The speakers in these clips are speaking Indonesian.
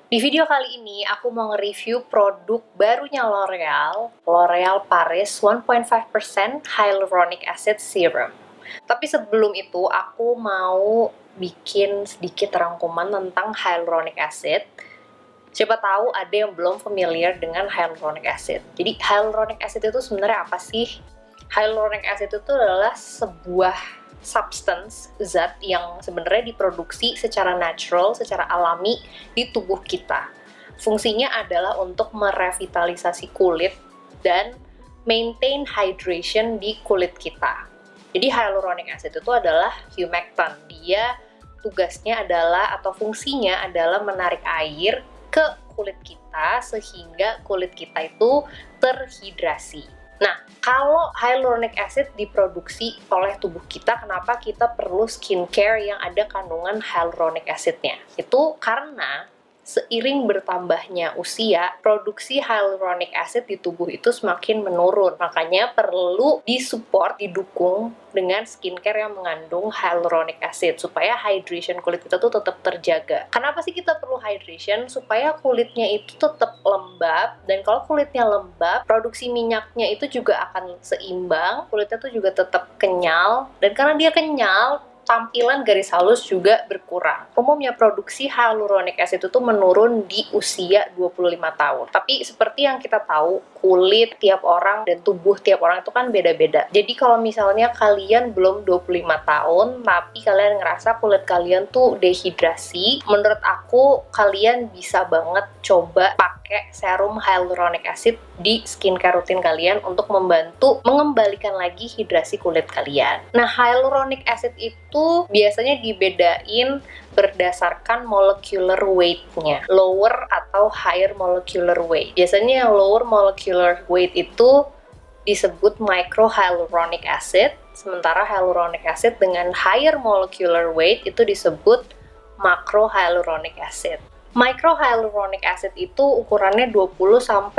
Di video kali ini aku mau nge-review produk barunya L'Oreal Paris 1.5% Hyaluronic Acid Serum. Tapi sebelum itu aku mau bikin sedikit rangkuman tentang hyaluronic acid. Siapa tahu ada yang belum familiar dengan hyaluronic acid. Jadi hyaluronic acid itu sebenarnya apa sih? Hyaluronic acid itu adalah sebuah substance, zat yang sebenarnya diproduksi secara natural, secara alami di tubuh kita. Fungsinya adalah untuk merevitalisasi kulit dan maintain hydration di kulit kita. Jadi hyaluronic acid itu adalah humectant. Dia tugasnya adalah atau fungsinya adalah menarik air ke kulit kita sehingga kulit kita itu terhidrasi. Nah, kalau hyaluronic acid diproduksi oleh tubuh kita, kenapa kita perlu skincare yang ada kandungan hyaluronic acidnya? Itu karena seiring bertambahnya usia, produksi hyaluronic acid di tubuh itu semakin menurun. Makanya perlu disupport, didukung dengan skincare yang mengandung hyaluronic acid supaya hydration kulit kita tuh tetap terjaga. Kenapa sih kita perlu hydration? Supaya kulitnya itu tetap lembab, dan kalau kulitnya lembab, produksi minyaknya itu juga akan seimbang, kulitnya tuh juga tetap kenyal, dan karena dia kenyal, tampilan garis halus juga berkurang. Umumnya produksi hyaluronic acid itu menurun di usia 25 tahun. Tapi seperti yang kita tahu, kulit tiap orang dan tubuh tiap orang itu kan beda-beda. Jadi kalau misalnya kalian belum 25 tahun, tapi kalian ngerasa kulit kalian tuh dehidrasi, menurut aku kalian bisa banget coba pakai serum hyaluronic acid di skincare rutin kalian untuk membantu mengembalikan lagi hidrasi kulit kalian. Nah, hyaluronic acid itu biasanya dibedain berdasarkan molecular weight-nya, lower atau higher molecular weight. Biasanya yang lower molecular weight itu disebut microhyaluronic acid, sementara hyaluronic acid dengan higher molecular weight itu disebut macrohyaluronic acid. Microhyaluronic acid itu ukurannya 20-50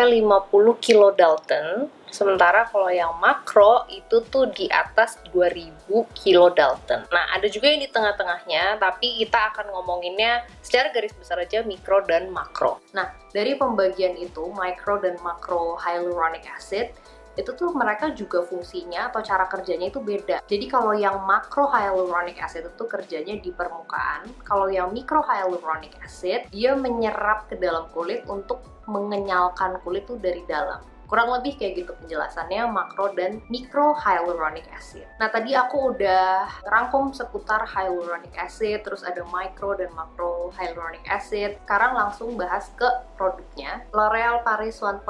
kilodalton, sementara kalau yang makro itu tuh di atas 2000 kilodalton. Nah, ada juga yang di tengah-tengahnya, tapi kita akan ngomonginnya secara garis besar aja mikro dan makro. Nah, dari pembagian itu, micro dan macro hyaluronic acid, itu tuh mereka juga fungsinya atau cara kerjanya itu beda. Jadi kalau yang macro hyaluronic acid itu kerjanya di permukaan, kalau yang micro hyaluronic acid dia menyerap ke dalam kulit untuk mengenyalkan kulit tuh dari dalam. Kurang lebih kayak gitu penjelasannya makro dan micro hyaluronic acid. Nah, tadi aku udah rangkum seputar hyaluronic acid, terus ada micro dan macro hyaluronic acid. Sekarang langsung bahas ke produknya. L'Oreal Paris 1.5%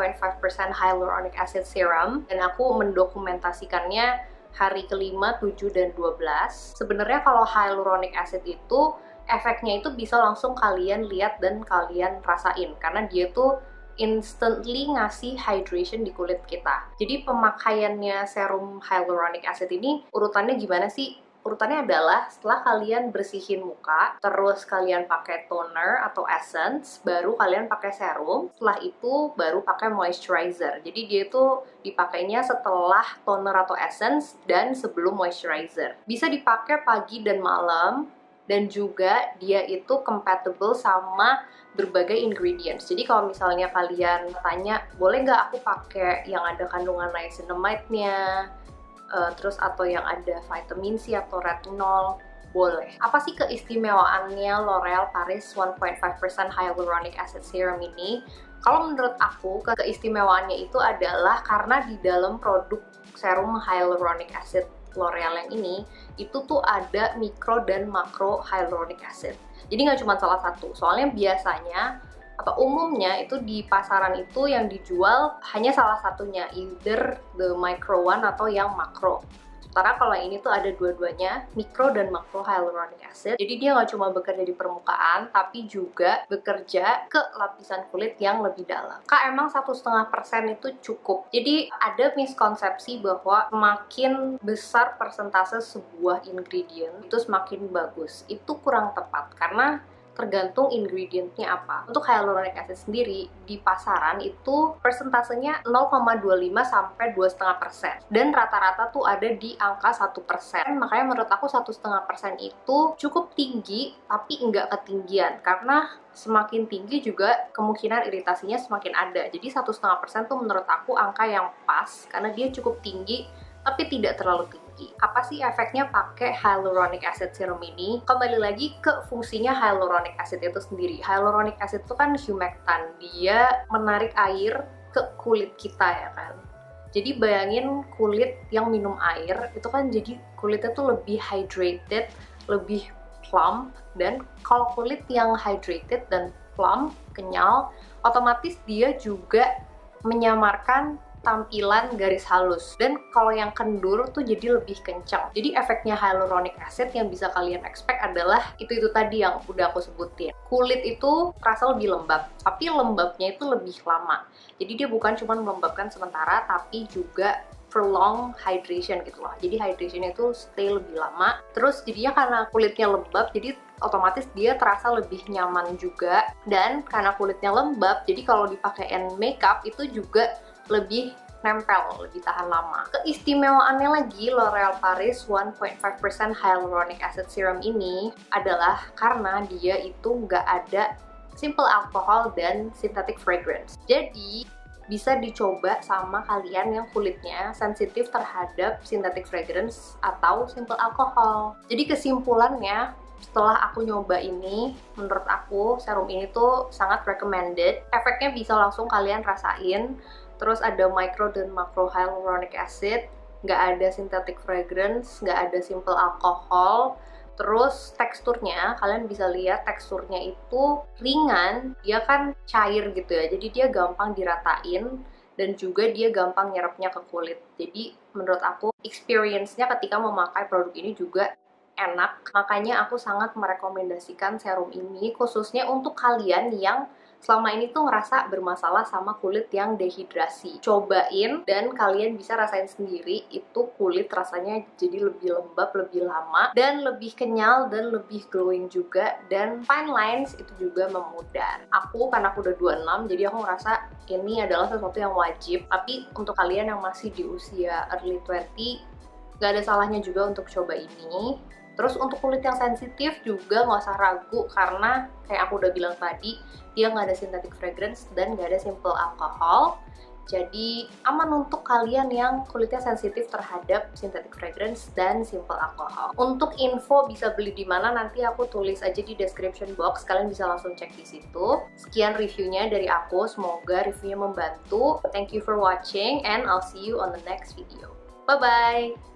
Hyaluronic Acid Serum, dan aku mendokumentasikannya hari ke-5, 7, dan 12. Sebenarnya kalau hyaluronic acid itu efeknya itu bisa langsung kalian lihat dan kalian rasain, karena dia tuh instantly ngasih hydration di kulit kita. Jadi pemakaiannya serum hyaluronic acid ini urutannya gimana sih? Urutannya adalah setelah kalian bersihin muka, terus kalian pakai toner atau essence, baru kalian pakai serum, setelah itu baru pakai moisturizer. Jadi dia itu dipakainya setelah toner atau essence dan sebelum moisturizer. Bisa dipakai pagi dan malam, dan juga dia itu compatible sama berbagai ingredients. Jadi kalau misalnya kalian tanya, boleh nggak aku pakai yang ada kandungan niacinamide-nya, terus atau yang ada vitamin C atau retinol, boleh. Apa sih keistimewaannya L'Oreal Paris 1.5% Hyaluronic Acid Serum ini? Kalau menurut aku, keistimewaannya itu adalah karena di dalam produk serum hyaluronic acid L'Oreal yang ini, itu tuh ada mikro dan makro hyaluronic acid. Jadi nggak cuma salah satu, soalnya biasanya atau umumnya itu di pasaran itu yang dijual hanya salah satunya, either the micro one atau yang makro. Sementara kalau ini tuh ada dua-duanya, mikro dan makro hyaluronic acid. Jadi dia nggak cuma bekerja di permukaan, tapi juga bekerja ke lapisan kulit yang lebih dalam. Kak, emang 1,5% itu cukup? Jadi ada miskonsepsi bahwa semakin besar persentase sebuah ingredient itu semakin bagus. Itu kurang tepat, karena tergantung ingredientnya apa. Untuk hyaluronic acid sendiri di pasaran itu persentasenya 0,25 sampai 2,5%, dan rata-rata tuh ada di angka 1%. Makanya menurut aku 1,5% itu cukup tinggi, tapi nggak ketinggian, karena semakin tinggi juga kemungkinan iritasinya semakin ada. Jadi 1,5% tuh menurut aku angka yang pas, karena dia cukup tinggi tapi tidak terlalu tinggi. Apa sih efeknya pakai hyaluronic acid serum ini? Kembali lagi ke fungsinya hyaluronic acid itu sendiri. Hyaluronic acid itu kan humectant, dia menarik air ke kulit kita ya kan. Jadi bayangin kulit yang minum air, itu kan jadi kulitnya tuh lebih hydrated, lebih plump, dan kalau kulit yang hydrated dan plump, kenyal, otomatis dia juga menyamarkan tampilan garis halus, dan kalau yang kendur tuh jadi lebih kencang. Jadi efeknya hyaluronic acid yang bisa kalian expect adalah itu tadi yang udah aku sebutin. Kulit itu terasa lebih lembab, tapi lembabnya itu lebih lama. Jadi dia bukan cuma melembabkan sementara, tapi juga prolong hydration gitu loh. Jadi hydrationnya itu stay lebih lama. Terus jadinya karena kulitnya lembab, jadi otomatis dia terasa lebih nyaman juga. Dan karena kulitnya lembab, jadi kalau dipakein makeup itu juga lebih nempel, lebih tahan lama. Keistimewaannya lagi, L'Oreal Paris 1.5% Hyaluronic Acid Serum ini adalah karena dia itu nggak ada simple alcohol dan synthetic fragrance. Jadi bisa dicoba sama kalian yang kulitnya sensitif terhadap synthetic fragrance atau simple alcohol. Jadi kesimpulannya, setelah aku nyoba ini, menurut aku serum ini tuh sangat recommended. Efeknya bisa langsung kalian rasain. Terus ada micro dan macro hyaluronic acid, nggak ada synthetic fragrance, nggak ada simple alcohol. Terus teksturnya, kalian bisa lihat teksturnya itu ringan, dia kan cair gitu ya, jadi dia gampang diratain, dan juga dia gampang nyerapnya ke kulit. Jadi menurut aku, experience-nya ketika memakai produk ini juga enak. Makanya aku sangat merekomendasikan serum ini, khususnya untuk kalian yang selama ini tuh ngerasa bermasalah sama kulit yang dehidrasi. Cobain dan kalian bisa rasain sendiri, itu kulit rasanya jadi lebih lembab, lebih lama, dan lebih kenyal, dan lebih glowing juga, dan fine lines itu juga memudar. Karena aku udah 26, jadi aku ngerasa ini adalah sesuatu yang wajib. Tapi untuk kalian yang masih di usia early 20, gak ada salahnya juga untuk coba ini. Terus untuk kulit yang sensitif juga nggak usah ragu, karena kayak aku udah bilang tadi, dia nggak ada synthetic fragrance dan nggak ada simple alcohol. Jadi aman untuk kalian yang kulitnya sensitif terhadap synthetic fragrance dan simple alcohol. Untuk info bisa beli di mana, nanti aku tulis aja di description box, kalian bisa langsung cek di situ. Sekian reviewnya dari aku, semoga reviewnya membantu. Thank you for watching and I'll see you on the next video. Bye bye.